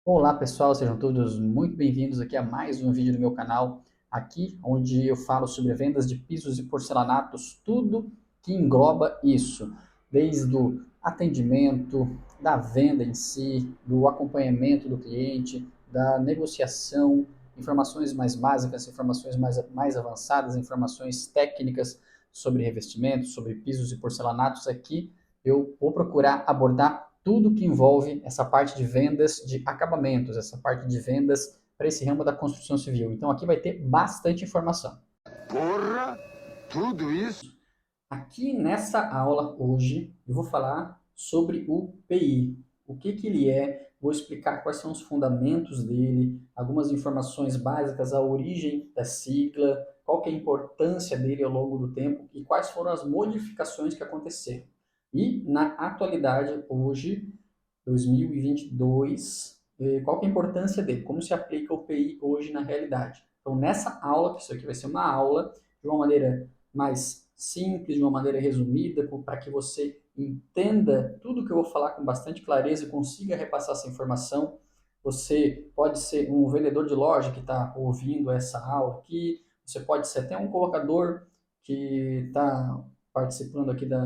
Olá pessoal, sejam todos muito bem-vindos aqui a mais um vídeo do meu canal, aqui onde eu falo sobre vendas de pisos e porcelanatos, tudo que engloba isso, desde o atendimento, da venda em si, do acompanhamento do cliente, da negociação, informações mais básicas, informações mais avançadas, informações técnicas sobre revestimentos, sobre pisos e porcelanatos. Aqui eu vou procurar abordar tudo que envolve essa parte de vendas de acabamentos, essa parte de vendas para esse ramo da construção civil. Então aqui vai ter bastante informação. Porra, tudo isso? Aqui nessa aula hoje eu vou falar sobre o PI, o que ele é, vou explicar quais são os fundamentos dele, algumas informações básicas, a origem da sigla, qual que é a importância dele ao longo do tempo e quais foram as modificações que aconteceram. E na atualidade, hoje, 2022, qual que é a importância dele, como se aplica o PI hoje na realidade. Então, nessa aula, que isso aqui vai ser uma aula de uma maneira mais simples, de uma maneira resumida, para que você entenda tudo que eu vou falar com bastante clareza e consiga repassar essa informação. Você pode ser um vendedor de loja que está ouvindo essa aula aqui, você pode ser até um colocador que está participando aqui da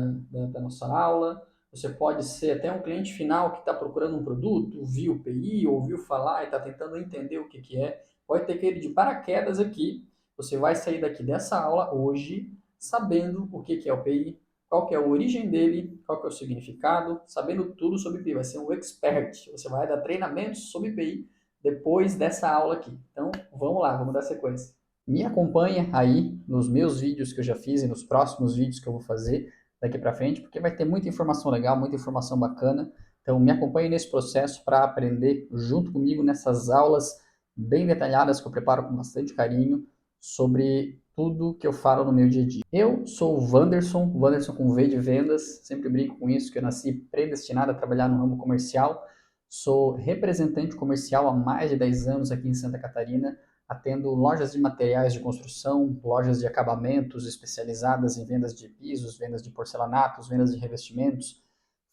nossa aula, você pode ser até um cliente final que está procurando um produto, viu o PI, ouviu falar e está tentando entender o que é. Pode ter caído de paraquedas aqui. Você vai sair daqui dessa aula hoje sabendo o que é o PI, qual que é a origem dele, qual que é o significado, sabendo tudo sobre PI. Vai ser um expert. Você vai dar treinamentos sobre PI depois dessa aula aqui. Então, vamos lá, vamos dar sequência. Me acompanha aí nos meus vídeos que eu já fiz e nos próximos vídeos que eu vou fazer daqui para frente, porque vai ter muita informação legal, muita informação bacana. Então, me acompanhe nesse processo para aprender junto comigo nessas aulas bem detalhadas que eu preparo com bastante carinho sobre tudo que eu falo no meu dia a dia. Eu sou o Wanderson, Wanderson com V de vendas, sempre brinco com isso, que eu nasci predestinado a trabalhar no ramo comercial. Sou representante comercial há mais de 10 anos aqui em Santa Catarina, atendo lojas de materiais de construção, lojas de acabamentos especializadas em vendas de pisos, vendas de porcelanatos, vendas de revestimentos.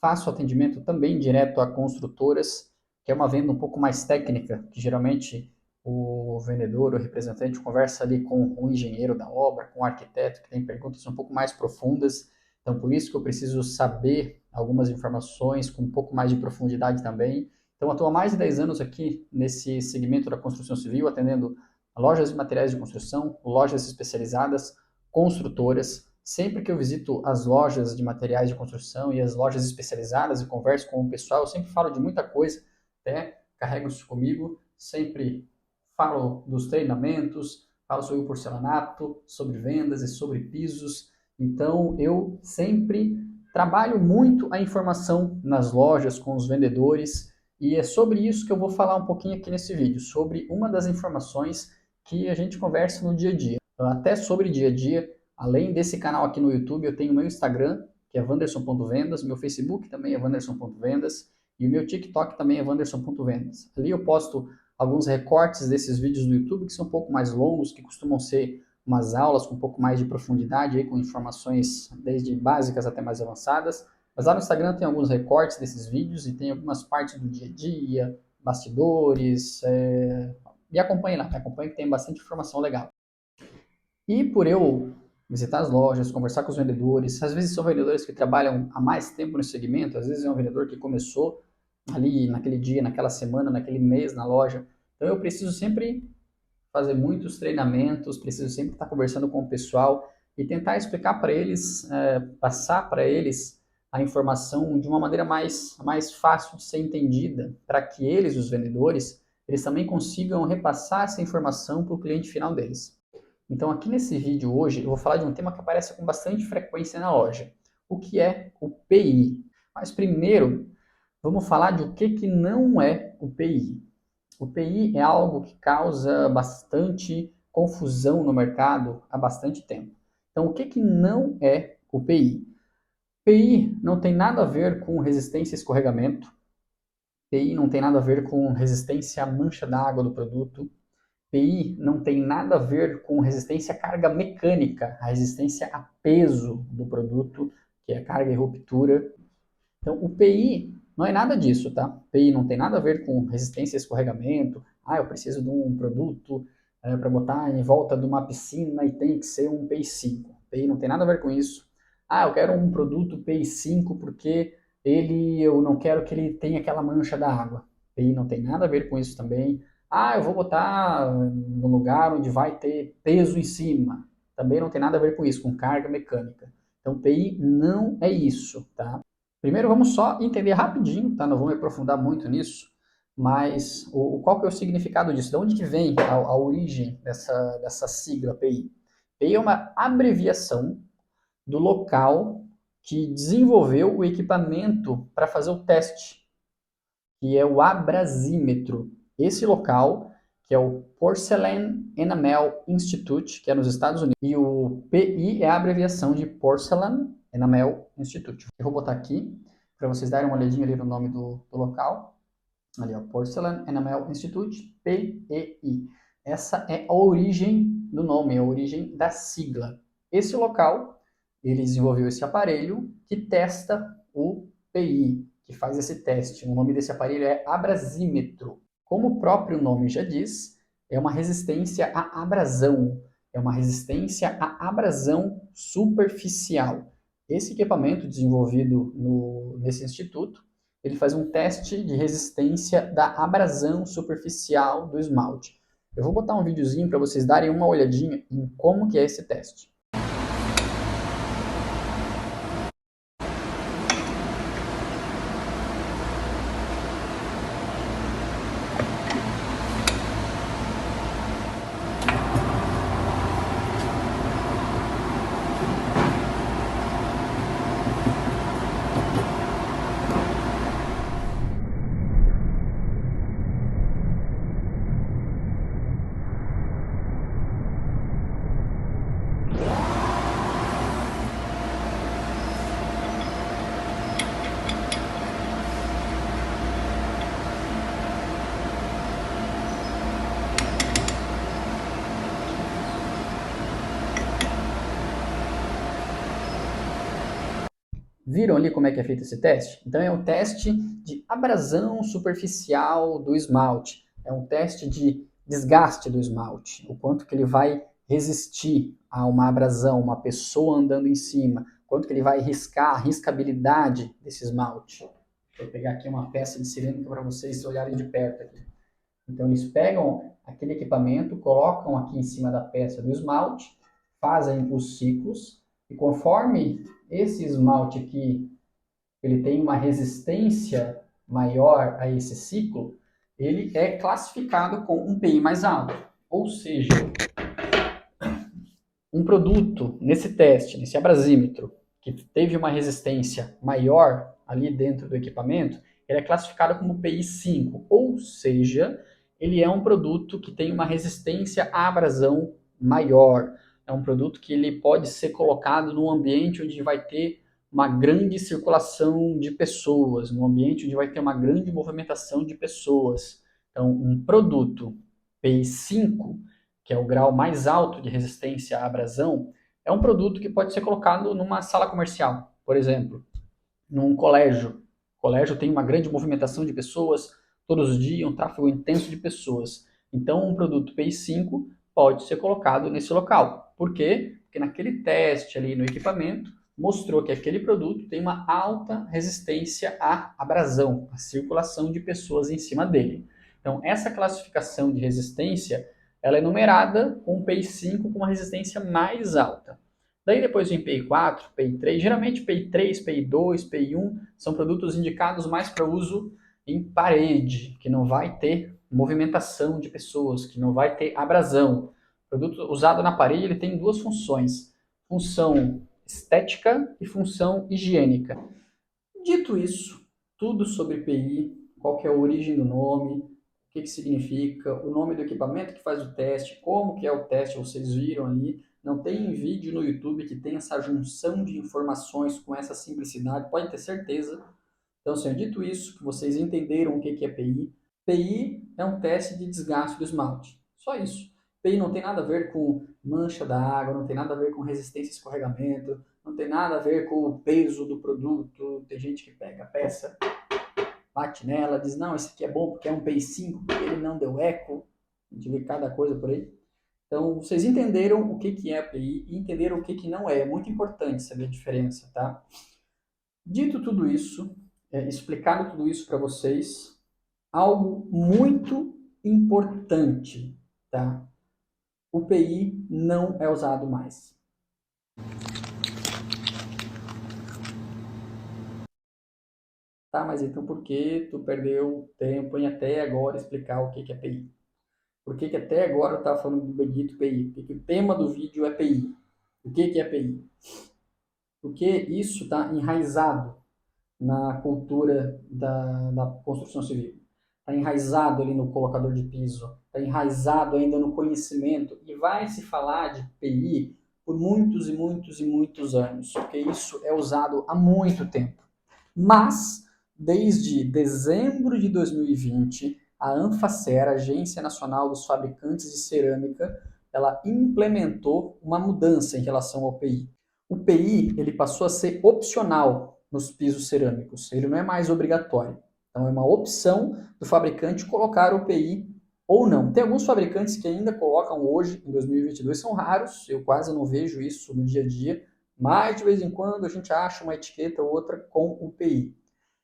Faço atendimento também direto a construtoras, que é uma venda um pouco mais técnica, que geralmente o vendedor, o representante, conversa ali com o engenheiro da obra, com o arquiteto, que tem perguntas um pouco mais profundas. Então, por isso que eu preciso saber algumas informações com um pouco mais de profundidade também. Então, estou há mais de 10 anos aqui nesse segmento da construção civil, atendendo lojas de materiais de construção, lojas especializadas, construtoras. Sempre que eu visito as lojas de materiais de construção e as lojas especializadas e converso com o pessoal, eu sempre falo de muita coisa, até carrego isso comigo, sempre falo dos treinamentos, falo sobre o porcelanato, sobre vendas e sobre pisos. Então, eu sempre trabalho muito a informação nas lojas, com os vendedores, e é sobre isso que eu vou falar um pouquinho aqui nesse vídeo, sobre uma das informações que a gente conversa no dia a dia. Até sobre dia a dia, além desse canal aqui no YouTube, eu tenho meu Instagram, que é wanderson.vendas, meu Facebook também é wanderson.vendas, e o meu TikTok também é wanderson.vendas. Ali eu posto alguns recortes desses vídeos do YouTube que são um pouco mais longos, que costumam ser umas aulas com um pouco mais de profundidade, aí, com informações desde básicas até mais avançadas. Mas lá no Instagram tem alguns recortes desses vídeos e tem algumas partes do dia a dia, bastidores. Me acompanhe lá, me acompanhe que tem bastante informação legal. E por eu visitar as lojas, conversar com os vendedores, às vezes são vendedores que trabalham há mais tempo no segmento, às vezes é um vendedor que começou ali naquele dia, naquela semana, naquele mês na loja. Então eu preciso sempre fazer muitos treinamentos, preciso sempre estar conversando com o pessoal e tentar explicar para eles, passar para eles a informação de uma maneira mais fácil de ser entendida, para que eles, os vendedores, eles também consigam repassar essa informação para o cliente final deles. Então, aqui nesse vídeo hoje, eu vou falar de um tema que aparece com bastante frequência na loja, o que é o PI. Mas primeiro, vamos falar de o que não é o PI. O PI é algo que causa bastante confusão no mercado há bastante tempo. Então, o que não é o PI? PI não tem nada a ver com resistência a escorregamento, PI não tem nada a ver com resistência à mancha d'água do produto, PI não tem nada a ver com resistência à carga mecânica, a resistência a peso do produto, que é a carga e ruptura. Então, o PI Não é nada disso, tá? PI não tem nada a ver com resistência a escorregamento. Ah, eu preciso de um produto para botar em volta de uma piscina e tem que ser um PI 5. PI não tem nada a ver com isso. Ah, eu quero um produto PI 5 porque eu não quero que ele tenha aquela mancha da água. PI não tem nada a ver com isso também. Ah, eu vou botar no lugar onde vai ter peso em cima. Também não tem nada a ver com isso, com carga mecânica. Então, PI não é isso, tá? Primeiro, vamos só entender rapidinho, tá? Não vamos me aprofundar muito nisso, mas qual que é o significado disso? De onde que vem a origem dessa sigla PI? PI é uma abreviação do local que desenvolveu o equipamento para fazer o teste, que é o abrasímetro. Esse local, que é o Porcelain Enamel Institute, que é nos Estados Unidos, e o PI é a abreviação de Porcelain Enamel Institute. Eu vou botar aqui para vocês darem uma olhadinha ali no nome do local. Ali, ó, Porcelain Enamel Institute, PEI. Essa é a origem do nome, a origem da sigla. Esse local, ele desenvolveu esse aparelho que testa o PI, que faz esse teste. O nome desse aparelho é abrasímetro. Como o próprio nome já diz, é uma resistência à abrasão. É uma resistência à abrasão superficial. Esse equipamento desenvolvido nesse instituto, ele faz um teste de resistência da abrasão superficial do esmalte. Eu vou botar um videozinho para vocês darem uma olhadinha em como que é esse teste. Viram ali como é que é feito esse teste? Então é um teste de abrasão superficial do esmalte. É um teste de desgaste do esmalte. O quanto que ele vai resistir a uma abrasão, uma pessoa andando em cima. Quanto que ele vai riscar, a riscabilidade desse esmalte. Vou pegar aqui uma peça de cerâmica para vocês olharem de perto aqui. Então eles pegam aquele equipamento, colocam aqui em cima da peça do esmalte, fazem os ciclos, e conforme esse esmalte aqui, ele tem uma resistência maior a esse ciclo, ele é classificado com um PI mais alto. Ou seja, um produto nesse teste, nesse abrasímetro, que teve uma resistência maior ali dentro do equipamento, ele é classificado como PI 5, ou seja, ele é um produto que tem uma resistência à abrasão maior. É um produto que ele pode ser colocado num ambiente onde vai ter uma grande circulação de pessoas, num ambiente onde vai ter uma grande movimentação de pessoas. Então, um produto PI 5, que é o grau mais alto de resistência à abrasão, é um produto que pode ser colocado numa sala comercial, por exemplo, num colégio. O colégio tem uma grande movimentação de pessoas, todos os dias, um tráfego intenso de pessoas. Então, um produto PI 5 pode ser colocado nesse local. Por quê? Porque naquele teste ali no equipamento, mostrou que aquele produto tem uma alta resistência à abrasão, à circulação de pessoas em cima dele. Então, essa classificação de resistência, ela é numerada com PI 5 com uma resistência mais alta. Daí depois vem PI 4, PI 3, geralmente PI 3, PI 2, PI 1 são produtos indicados mais para uso em parede, que não vai ter movimentação de pessoas, que não vai ter abrasão. O produto usado na parede ele tem duas funções, função estética e função higiênica. Dito isso, tudo sobre PI, qual que é a origem do nome, o que significa, o nome do equipamento que faz o teste, como que é o teste, vocês viram ali. Não tem vídeo no YouTube que tenha essa junção de informações com essa simplicidade, pode ter certeza. Então, assim, dito isso, que vocês entenderam o que é PI. PI é um teste de desgaste do esmalte. Só isso. PI não tem nada a ver com mancha da água, não tem nada a ver com resistência a escorregamento, não tem nada a ver com o peso do produto. Tem gente que pega a peça, bate nela, diz, não, esse aqui é bom porque é um PI 5, porque ele não deu eco. A gente vê cada coisa por aí. Então, vocês entenderam o que é API e entenderam o que não é. É muito importante saber a diferença, tá? Dito tudo isso, explicado tudo isso para vocês, algo muito importante, tá? O PI não é usado mais. Tá, mas então por que tu perdeu tempo em até agora explicar o que é PI? Por que até agora eu estava falando do bendito PI? Porque o tema do vídeo é PI. O que é PI? Porque isso está enraizado na cultura da construção civil. Está enraizado ali no colocador de piso, está enraizado ainda no conhecimento e vai se falar de PI por muitos e muitos e muitos anos, porque isso é usado há muito tempo. Mas, desde dezembro de 2020, a Anfacer, a Agência Nacional dos Fabricantes de Cerâmica, ela implementou uma mudança em relação ao PI. O PI ele passou a ser opcional nos pisos cerâmicos, ele não é mais obrigatório. Então é uma opção do fabricante colocar o PI ou não. Tem alguns fabricantes que ainda colocam hoje, em 2022, são raros, eu quase não vejo isso no dia a dia, mas de vez em quando a gente acha uma etiqueta ou outra com o PI.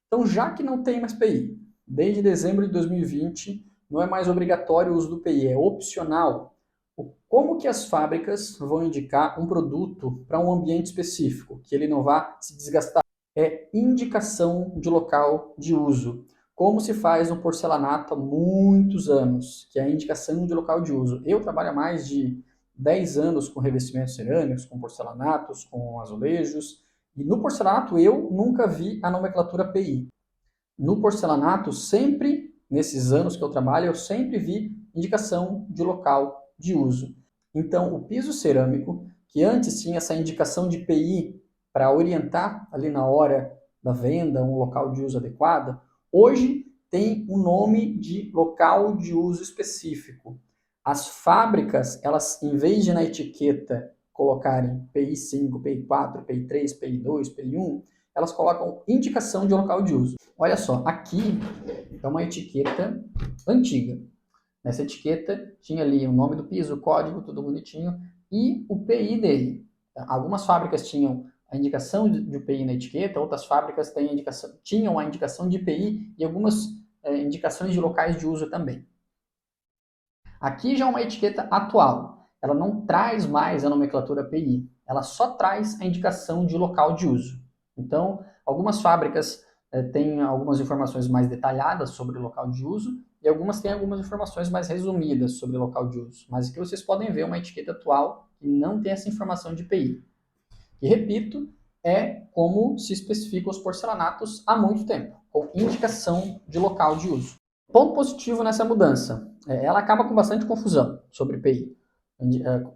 Então, já que não tem mais PI, desde dezembro de 2020, não é mais obrigatório o uso do PI, é opcional. Como que as fábricas vão indicar um produto para um ambiente específico, que ele não vá se desgastar? É indicação de local de uso. Como se faz no porcelanato há muitos anos, que é a indicação de local de uso. Eu trabalho há mais de 10 anos com revestimentos cerâmicos, com porcelanatos, com azulejos, e no porcelanato eu nunca vi a nomenclatura PI. No porcelanato, sempre, nesses anos que eu trabalho, eu sempre vi indicação de local de uso. Então, o piso cerâmico, que antes tinha essa indicação de PI para orientar ali na hora da venda um local de uso adequado, hoje tem um nome de local de uso específico. As fábricas, elas, em vez de na etiqueta colocarem PI 5, PI 4, PI 3, PI 2, PI 1, elas colocam indicação de local de uso. Olha só, aqui é uma etiqueta antiga. Nessa etiqueta tinha ali o nome do piso, o código, tudo bonitinho, e o PI dele. Algumas fábricas tinham a indicação de PI na etiqueta, outras fábricas tinham a indicação de PI e algumas indicações de locais de uso também. Aqui já é uma etiqueta atual. Ela não traz mais a nomenclatura PI, ela só traz a indicação de local de uso. Então, algumas fábricas têm algumas informações mais detalhadas sobre o local de uso e algumas têm algumas informações mais resumidas sobre o local de uso. Mas aqui vocês podem ver uma etiqueta atual que não tem essa informação de PI. E repito, é como se especificam os porcelanatos há muito tempo, com indicação de local de uso. Ponto positivo nessa mudança, ela acaba com bastante confusão sobre PI.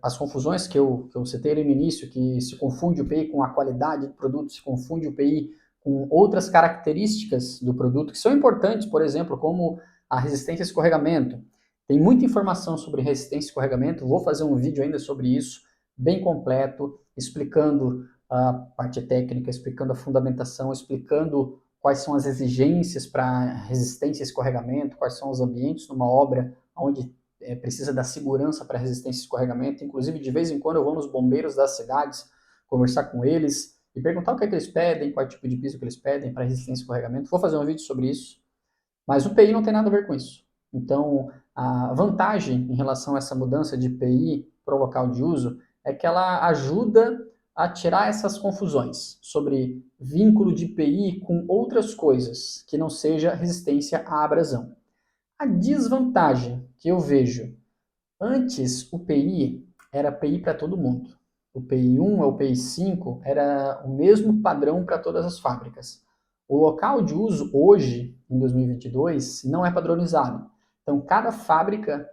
As confusões que eu citei no início, que se confunde o PI com a qualidade do produto, se confunde o PI com outras características do produto, que são importantes, por exemplo, como a resistência a escorregamento. Tem muita informação sobre resistência a escorregamento, vou fazer um vídeo ainda sobre isso, bem completo, explicando a parte técnica, explicando a fundamentação, explicando quais são as exigências para resistência a escorregamento, quais são os ambientes numa obra onde precisa da segurança para resistência a escorregamento. Inclusive, de vez em quando eu vou nos bombeiros das cidades conversar com eles e perguntar o que é que eles pedem, qual é o tipo de piso que eles pedem para resistência a escorregamento. Vou fazer um vídeo sobre isso, mas o PI não tem nada a ver com isso. Então, a vantagem em relação a essa mudança de PI para o local de uso é que ela ajuda a tirar essas confusões sobre vínculo de PI com outras coisas, que não seja resistência à abrasão. A desvantagem que eu vejo, antes o PI era PI para todo mundo. O PI 1 ou o PI 5 era o mesmo padrão para todas as fábricas. O local de uso hoje, em 2022, não é padronizado. Então, cada fábrica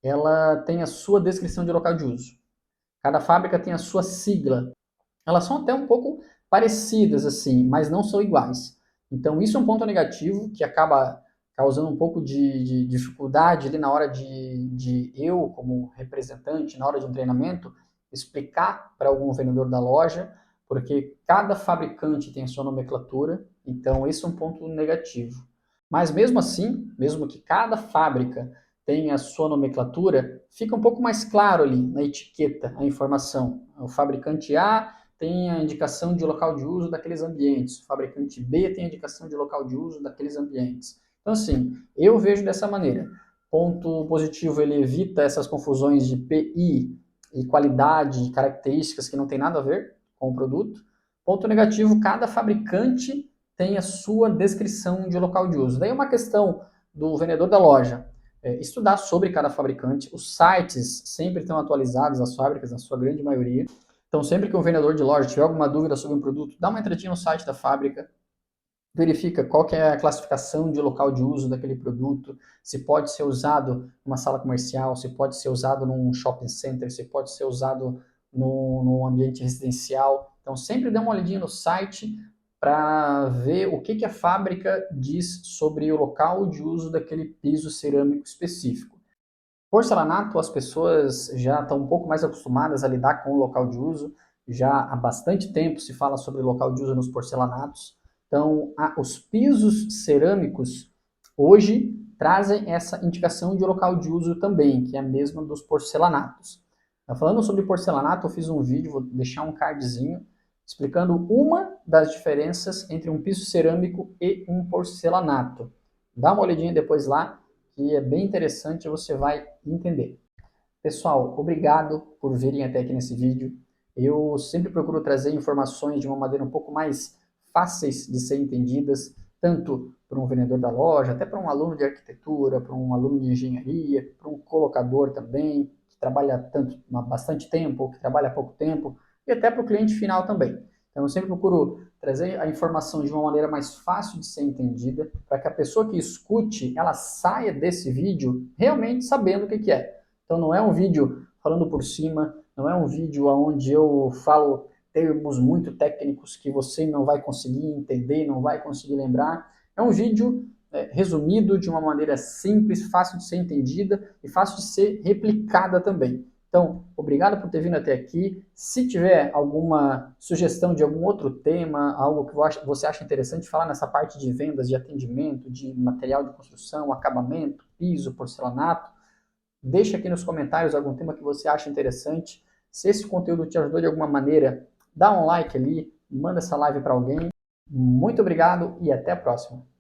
ela tem a sua descrição de local de uso. Cada fábrica tem a sua sigla. Elas são até um pouco parecidas, assim, mas não são iguais. Então, isso é um ponto negativo que acaba causando um pouco de dificuldade ali na hora de eu, como representante, na hora de um treinamento, explicar para algum vendedor da loja, porque cada fabricante tem a sua nomenclatura, então esse é um ponto negativo. Mas mesmo assim, mesmo que cada fábrica tenha a sua nomenclatura, fica um pouco mais claro ali na etiqueta a informação. O fabricante A tem a indicação de local de uso daqueles ambientes, o fabricante B tem a indicação de local de uso daqueles ambientes. Então, assim, eu vejo dessa maneira. Ponto positivo, ele evita essas confusões de PI e qualidade, características que não tem nada a ver com o produto. Ponto negativo, cada fabricante tem a sua descrição de local de uso. Daí é uma questão do vendedor da loja estudar sobre cada fabricante. Os sites sempre estão atualizados, as fábricas, na sua grande maioria. Então, sempre que um vendedor de loja tiver alguma dúvida sobre um produto, dá uma entradinha no site da fábrica, verifica qual que é a classificação de local de uso daquele produto, se pode ser usado numa sala comercial, se pode ser usado num shopping center, se pode ser usado num ambiente residencial. Então, sempre dê uma olhadinha no site para ver o que a fábrica diz sobre o local de uso daquele piso cerâmico específico. Porcelanato, as pessoas já estão um pouco mais acostumadas a lidar com o local de uso, já há bastante tempo se fala sobre local de uso nos porcelanatos. Então, os pisos cerâmicos hoje trazem essa indicação de local de uso também, que é a mesma dos porcelanatos. Falando sobre porcelanato, eu fiz um vídeo, vou deixar um cardzinho, explicando uma das diferenças entre um piso cerâmico e um porcelanato. Dá uma olhadinha depois lá, que é bem interessante, você vai entender. Pessoal, obrigado por virem até aqui nesse vídeo. Eu sempre procuro trazer informações de uma maneira um pouco mais fáceis de ser entendidas, tanto para um vendedor da loja, até para um aluno de arquitetura, para um aluno de engenharia, para um colocador também, que trabalha há bastante tempo, ou que trabalha há pouco tempo, e até para o cliente final também. Então, eu sempre procuro trazer a informação de uma maneira mais fácil de ser entendida, para que a pessoa que escute, ela saia desse vídeo realmente sabendo o que é. Então, não é um vídeo falando por cima, não é um vídeo onde eu falo termos muito técnicos que você não vai conseguir entender, não vai conseguir lembrar. É um vídeo resumido de uma maneira simples, fácil de ser entendida e fácil de ser replicada também. Então, obrigado por ter vindo até aqui. Se tiver alguma sugestão de algum outro tema, algo que você acha interessante falar nessa parte de vendas, de atendimento, de material de construção, acabamento, piso, porcelanato, deixa aqui nos comentários algum tema que você acha interessante. Se esse conteúdo te ajudou de alguma maneira, dá um like ali, manda essa live para alguém. Muito obrigado e até a próxima.